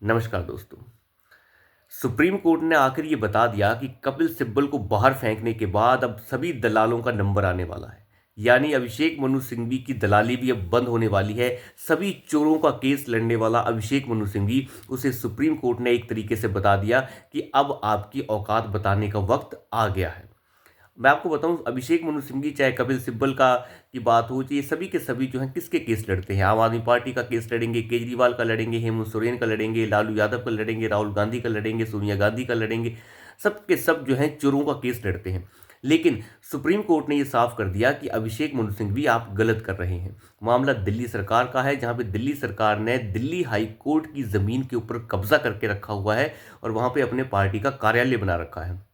नमस्कार दोस्तों। Supreme court ने आखिर ये बता दिया कि कपिल सिब्बल को बाहर फेंकने के बाद अब सभी दलालों का नंबर आने वाला है। यानी अभिषेक मनु सिंघवी की दलाली भी अब बंद होने वाली है। सभी चोरों का केस लड़ने वाला अभिषेक मनु सिंघवी, उसे सुप्रीम कोर्ट ने एक तरीके से बता दिया कि अब आपकी औकात बताने का वक्त आ गया है। मैं आपको बताऊं, अभिषेक मनु सिंघवी चाहे कपिल सिब्बल का की बात हो, ये सभी के सभी जो हैं किसके केस लड़ते हैं। आम आदमी पार्टी का केस लड़ेंगे, केजरीवाल का लड़ेंगे, हेमंत सोरेन का लड़ेंगे, लालू यादव का लड़ेंगे, राहुल गांधी का लड़ेंगे, सोनिया गांधी का लड़ेंगे। सब के सब जो हैं चोरों का केस लड़ते हैं। लेकिन सुप्रीम कोर्ट ने यह साफ कर दिया कि अभिषेक मनु सिंघवी आप गलत कर रहे हैं। मामला दिल्ली सरकार का है, जहां पे दिल्ली सरकार ने दिल्ली हाई कोर्ट की जमीन के ऊपर कब्जा करके रखा हुआ है और वहां पे अपने पार्टी का कार्यालय बना रखा है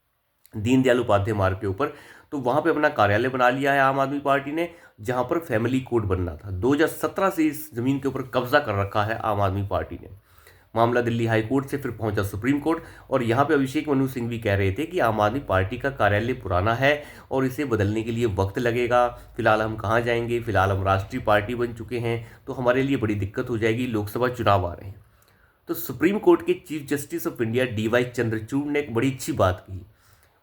दीनदयाल उपाध्याय मार्ग के ऊपर। तो वहां पे अपना कार्यालय बना लिया है आम आदमी पार्टी ने, जहां पर फैमिली कोर्ट बनना था। 2017 से इस जमीन के ऊपर कब्जा कर रखा है आम आदमी पार्टी ने। मामला दिल्ली हाई कोर्ट से फिर पहुंचा सुप्रीम कोर्ट, और यहां पे अभिषेक मनु सिंघवी कह रहे थे कि आम आदमी पार्टी का कार्यालय पुराना है और इसे बदलने के लिए वक्त लगेगा। फिलहाल हम कहाँ जाएंगे, फिलहाल हम राष्ट्रीय पार्टी बन चुके हैं, तो हमारे लिए बड़ी दिक्कत हो जाएगी, लोकसभा चुनाव आ रहे हैं। तो सुप्रीम कोर्ट के chief justice of India DY Chandrachud ने एक बड़ी अच्छी बात कही।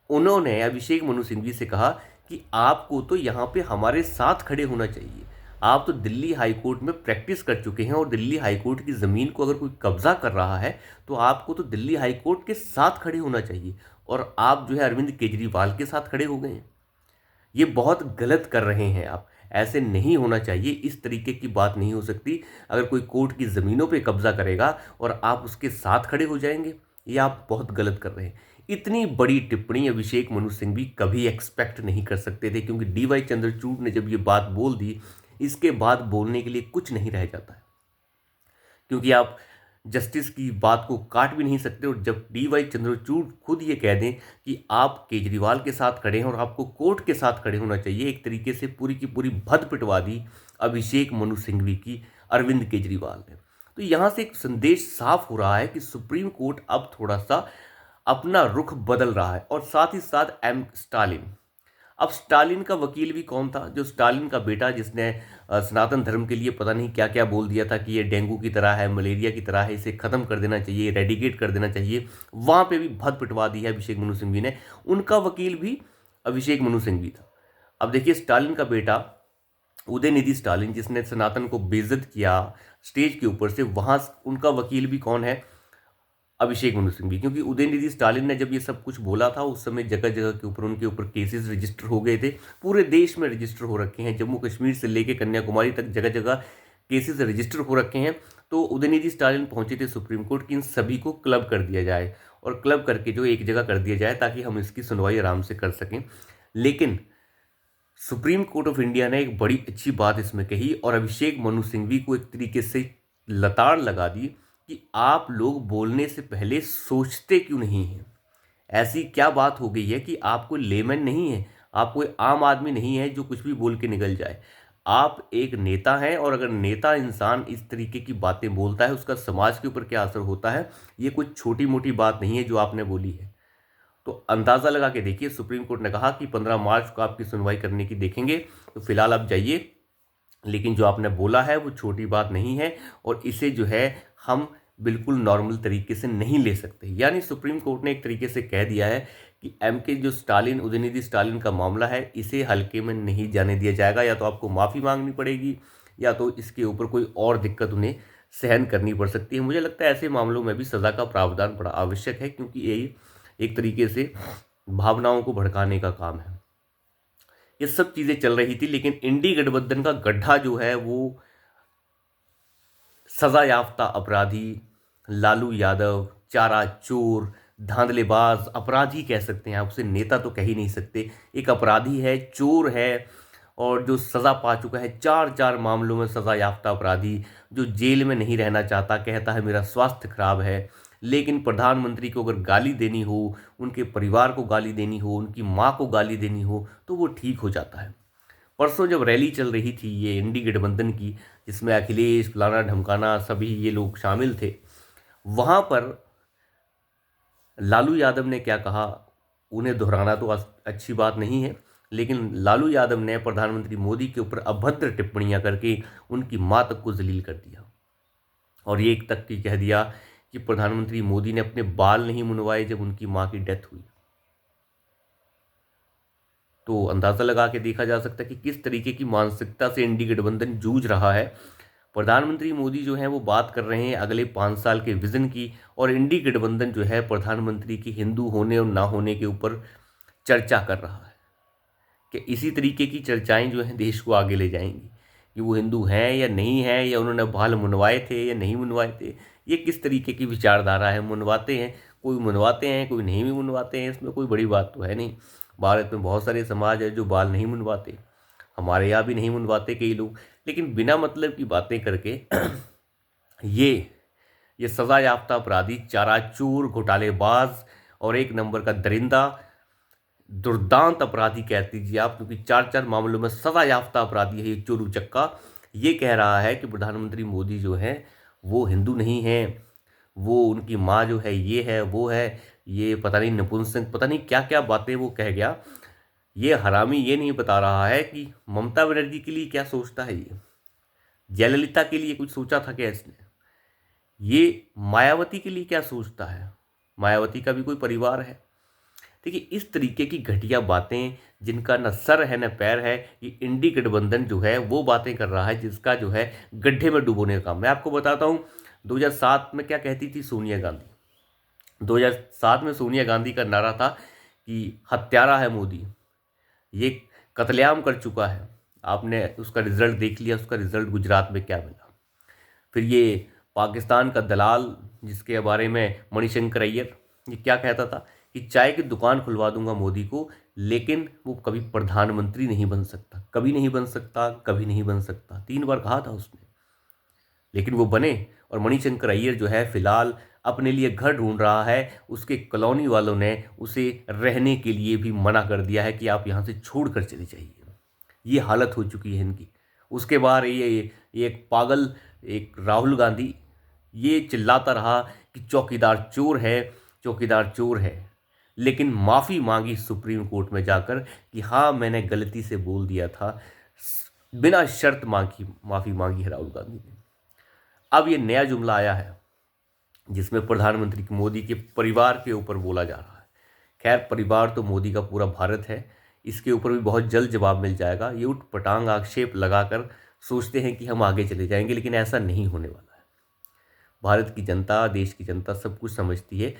उन्होंने अभिषेक मनु सिंघवी से कहा कि आपको तो यहाँ पे हमारे साथ खड़े होना चाहिए। आप तो दिल्ली हाई कोर्ट में प्रैक्टिस कर चुके हैं और दिल्ली हाई कोर्ट की ज़मीन को अगर कोई कब्जा कर रहा है तो आपको तो दिल्ली हाई कोर्ट के साथ खड़े होना चाहिए। और आप जो है अरविंद केजरीवाल के साथ खड़े हो गए हैं। ये बहुत गलत कर रहे हैं आप, ऐसे नहीं होना चाहिए, इस तरीके की बात नहीं हो सकती। अगर कोई कोर्ट की ज़मीनों पे कब्जा करेगा और आप उसके साथ खड़े हो जाएंगे, ये आप बहुत गलत कर रहे हैं। इतनी बड़ी टिप्पणी अभिषेक मनु सिंघवी कभी एक्सपेक्ट नहीं कर सकते थे, क्योंकि DY चंद्रचूड़ ने जब ये बात बोल दी, इसके बाद बोलने के लिए कुछ नहीं रह जाता है। क्योंकि आप जस्टिस की बात को काट भी नहीं सकते, और जब DY चंद्रचूड़ खुद ये कह दें कि आप केजरीवाल के साथ खड़े हैं और आपको कोर्ट के साथ खड़े होना चाहिए, एक तरीके से पूरी की पूरी भद पिटवा दी अभिषेक मनु सिंघवी की अरविंद केजरीवाल ने। तो यहाँ से एक संदेश साफ हो रहा है कि सुप्रीम कोर्ट अब थोड़ा सा अपना रुख बदल रहा है। और साथ ही साथ स्टालिन, अब स्टालिन का वकील भी कौन था, जो स्टालिन का बेटा, जिसने सनातन धर्म के लिए पता नहीं क्या क्या बोल दिया था कि ये डेंगू की तरह है, मलेरिया की तरह है, इसे ख़त्म कर देना चाहिए, रेडिकेट कर देना चाहिए। वहाँ पे भी भद पिटवा दी है अभिषेक मनु सिंघवी ने। उनका वकील भी अभिषेक मनु सिंघवी था। अब देखिए, स्टालिन का बेटा उदयनिधि स्टालिन, जिसने सनातन को बेइज्जत किया स्टेज के ऊपर से, वहाँ उनका वकील भी कौन है, अभिषेक मनु सिंघवी। क्योंकि उदयनिधि स्टालिन ने जब ये सब कुछ बोला था, उस समय जगह जगह के ऊपर उनके ऊपर केसेस रजिस्टर हो गए थे। पूरे देश में रजिस्टर हो रखे हैं, जम्मू कश्मीर से लेकर कन्याकुमारी तक जगह जगह केसेस रजिस्टर हो रखे हैं। तो उदयनिधि स्टालिन पहुंचे थे सुप्रीम कोर्ट कि इन सभी को क्लब कर दिया जाए, और क्लब करके जो एक जगह कर दिया जाए, ताकि हम इसकी सुनवाई आराम से कर सकें। लेकिन सुप्रीम कोर्ट ऑफ इंडिया ने एक बड़ी अच्छी बात इसमें कही, और अभिषेक मनु सिंघवी को एक तरीके से लताड़ लगा दी कि आप लोग बोलने से पहले सोचते क्यों नहीं हैं। ऐसी क्या बात हो गई है कि आप कोई लेमैन नहीं है, आप कोई आम आदमी नहीं है जो कुछ भी बोल के निकल जाए। आप एक नेता हैं, और अगर नेता इंसान इस तरीके की बातें बोलता है, उसका समाज के ऊपर क्या असर होता है, ये कुछ छोटी मोटी बात नहीं है जो आपने बोली है। तो अंदाज़ा लगा के देखिए, सुप्रीम कोर्ट ने कहा कि 15 मार्च को आपकी सुनवाई करने की देखेंगे, तो फिलहाल आप जाइए, लेकिन जो आपने बोला है वो छोटी बात नहीं है, और इसे जो है हम बिल्कुल नॉर्मल तरीके से नहीं ले सकते। यानी सुप्रीम कोर्ट ने एक तरीके से कह दिया है कि MK जो स्टालिन, उदयनिधि स्टालिन का मामला है, इसे हल्के में नहीं जाने दिया जाएगा। या तो आपको माफ़ी मांगनी पड़ेगी, या तो इसके ऊपर कोई और दिक्कत उन्हें सहन करनी पड़ सकती है। मुझे लगता है ऐसे मामलों में भी सज़ा का प्रावधान बड़ा आवश्यक है, क्योंकि ये एक तरीके से भावनाओं को भड़काने का काम है। ये सब चीज़ें चल रही थी, लेकिन इंडी गठबंधन का गड्ढा जो है वो सजा याफ्ता अपराधी लालू यादव, चारा चोर, धांधलेबाज अपराधी कह सकते हैं आप उसे, नेता तो कह ही नहीं सकते। एक अपराधी है, चोर है, और जो सज़ा पा चुका है 4 मामलों में, सज़ा याफ्ता अपराधी, जो जेल में नहीं रहना चाहता, कहता है मेरा स्वास्थ्य खराब है। लेकिन प्रधानमंत्री को अगर गाली देनी हो, उनके परिवार को गाली देनी हो, उनकी माँ को गाली देनी हो, तो वो ठीक हो जाता है। परसों जब रैली चल रही थी ये इंडी गठबंधन की, जिसमें अखिलेश, फलाना ढमकाना सभी ये लोग शामिल थे, वहाँ पर लालू यादव ने क्या कहा, उन्हें दोहराना तो अच्छी बात नहीं है, लेकिन लालू यादव ने प्रधानमंत्री मोदी के ऊपर अभद्र टिप्पणियां करके उनकी माँ तक को जलील कर दिया, और ये एक तक की कह दिया कि प्रधानमंत्री मोदी ने अपने बाल नहीं मुंडवाए जब उनकी माँ की डेथ हुई। तो अंदाज़ा लगा के देखा जा सकता है कि किस तरीके की मानसिकता से इंडी गठबंधन जूझ रहा है। प्रधानमंत्री मोदी जो हैं वो बात कर रहे हैं अगले 5 साल के विज़न की, और इंडी गठबंधन जो है प्रधानमंत्री की हिंदू होने और ना होने के ऊपर चर्चा कर रहा है कि इसी तरीके की चर्चाएं जो हैं देश को आगे ले जाएंगी कि वो हिंदू हैं या नहीं हैं, या उन्होंने बाल मुंडवाए थे या नहीं मुंडवाए थे। ये किस तरीके की विचारधारा है। मुंडवाते हैं, कोई मुंडवाते हैं, कोई नहीं भी मुंडवाते हैं, इसमें कोई बड़ी बात तो है नहीं। भारत में बहुत सारे समाज है जो बाल नहीं मुंडवाते, हमारे यहाँ भी नहीं मुंडवाते कई लोग, लेकिन बिना मतलब की बातें करके ये ये सज़ा याफ्ता अपराधी, चारा चोर, घोटालेबाज और एक नंबर का दरिंदा, दुर्दांत अपराधी कह दीजिए आप, क्योंकि 4 मामलों में सज़ा याफ्ता अपराधी है ये चोरू चक्का, ये कह रहा है कि प्रधानमंत्री मोदी जो है वो हिंदू नहीं है, वो उनकी माँ जो है ये है वो है, ये पता नहीं नपुंसक, पता नहीं क्या क्या बातें वो कह गया। ये हरामी ये नहीं बता रहा है कि ममता बनर्जी के लिए क्या सोचता है, ये जयललिता के लिए कुछ सोचा था क्या इसने, ये मायावती के लिए क्या सोचता है, मायावती का भी कोई परिवार है। देखिए इस तरीके की घटिया बातें जिनका न सर है न पैर है, ये इंडी गठबंधन जो है वो बातें कर रहा है जिसका जो है गड्ढे में डुबोने का काम। मैं आपको बताता हूँ 2007 में क्या कहती थी सोनिया गांधी। 2007 में सोनिया गांधी का नारा था कि हत्यारा है मोदी, ये कत्लेआम कर चुका है। आपने उसका रिजल्ट देख लिया, उसका रिजल्ट गुजरात में क्या मिला। फिर ये पाकिस्तान का दलाल जिसके बारे में मणिशंकर अय्यर ये क्या कहता था कि चाय की दुकान खुलवा दूंगा मोदी को, लेकिन वो कभी प्रधानमंत्री नहीं बन सकता, कभी नहीं बन सकता, कभी नहीं बन सकता, 3 बार कहा था उसने, लेकिन वो बने। और मणिशंकर अय्यर जो है फिलहाल अपने लिए घर ढूंढ रहा है, उसके कॉलोनी वालों ने उसे रहने के लिए भी मना कर दिया है कि आप यहाँ से छोड़ कर चले जाइए। ये हालत हो चुकी है इनकी। उसके बाद ये एक पागल एक राहुल गांधी ये चिल्लाता रहा कि चौकीदार चोर है, चौकीदार चोर है, लेकिन माफ़ी मांगी सुप्रीम कोर्ट में जाकर कि हाँ मैंने गलती से बोल दिया था, बिना शर्त माफ़ी मांगी है राहुल गांधी ने। अब ये नया जुमला आया है जिसमें प्रधानमंत्री मोदी के परिवार के ऊपर बोला जा रहा है। खैर परिवार तो मोदी का पूरा भारत है, इसके ऊपर भी बहुत जल्द जवाब मिल जाएगा। ये उठ पटांग आक्षेप लगाकर सोचते हैं कि हम आगे चले जाएंगे, लेकिन ऐसा नहीं होने वाला है। भारत की जनता, देश की जनता सब कुछ समझती है।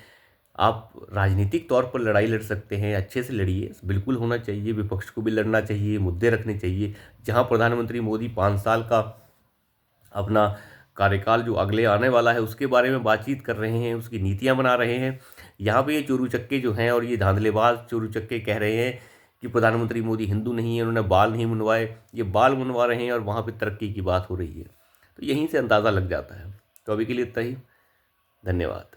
आप राजनीतिक तौर पर लड़ाई लड़ सकते हैं, अच्छे से लड़िए, बिल्कुल होना चाहिए, विपक्ष को भी लड़ना चाहिए, मुद्दे रखने चाहिए। जहां प्रधानमंत्री मोदी 5 साल का अपना कार्यकाल जो अगले आने वाला है उसके बारे में बातचीत कर रहे हैं, उसकी नीतियां बना रहे हैं, यहाँ पे ये चोरू चक्के जो हैं और ये धांधलेबाज चोरू चक्के कह रहे हैं कि प्रधानमंत्री मोदी हिंदू नहीं है, उन्होंने बाल नहीं मुंडवाए, ये बाल मुंडवा रहे हैं और वहाँ पे तरक्की की बात हो रही है। तो यहीं से अंदाज़ा लग जाता है। तो अभी के लिए इतना ही, धन्यवाद।